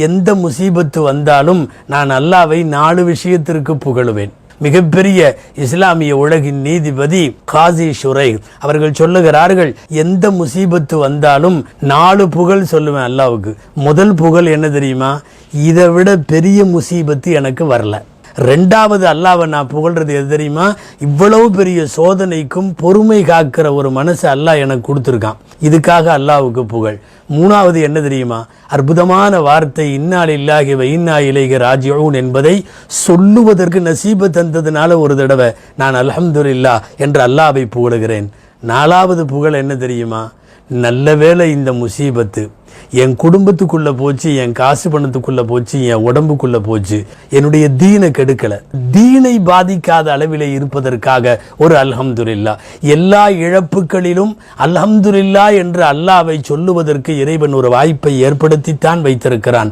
எந்த முசீபத்து வந்தாலும் நான் அல்லாவை 4 விஷயத்திற்கு புகழுவேன். மிகப்பெரிய இஸ்லாமிய உலகின் நீதிபதி காசி ஷுரை அவர்கள் சொல்லுகிறார்கள், எந்த முசீபத்து வந்தாலும் 4 புகழ் சொல்லுவேன் அல்லாவுக்கு. முதல் புகழ் என்ன தெரியுமா? இதை விட பெரிய முசீபத்து எனக்கு வரல. 2வது அல்லாவை நான் புகழ்றது எது தெரியுமா? இவ்வளவு பெரிய சோதனைக்கும் பொறுமை காக்கிற ஒரு மனசு அல்லாஹ் எனக்கு கொடுத்துருக்கான், இதுக்காக அல்லாவுக்கு புகழ். 3வது என்ன தெரியுமா? அற்புதமான வார்த்தை இன்னா லில்லாஹி வ இன்னா இலைஹி ராஜிஊன் என்பதை சொல்லுவதற்கு நசீபு தந்ததுனால ஒரு தடவை நான் அல்ஹம்துலில்லாஹ் என்று அல்லாஹ்வை புகழுகிறேன். 4வது புகழ் என்ன தெரியுமா? நல்ல வேளை இந்த முசீபத்து என் குடும்பத்துக்குள்ள போச்சு, என் காசு பணத்துக்குள்ள போச்சு, என் உடம்புக்குள்ள போச்சு, என்னுடைய தீனை கெடுக்கல. தீனை பாதிக்காத அளவிலே இருப்பதற்காக ஒரு அல்ஹம்துலில்லாஹ். எல்லா இழப்புகளிலும் அல்ஹம்துலில்லாஹ் என்று அல்லாஹ்வை சொல்லுவதற்கு இறைவன் ஒரு வாய்ப்பை ஏற்படுத்தித்தான் வைத்திருக்கிறான்.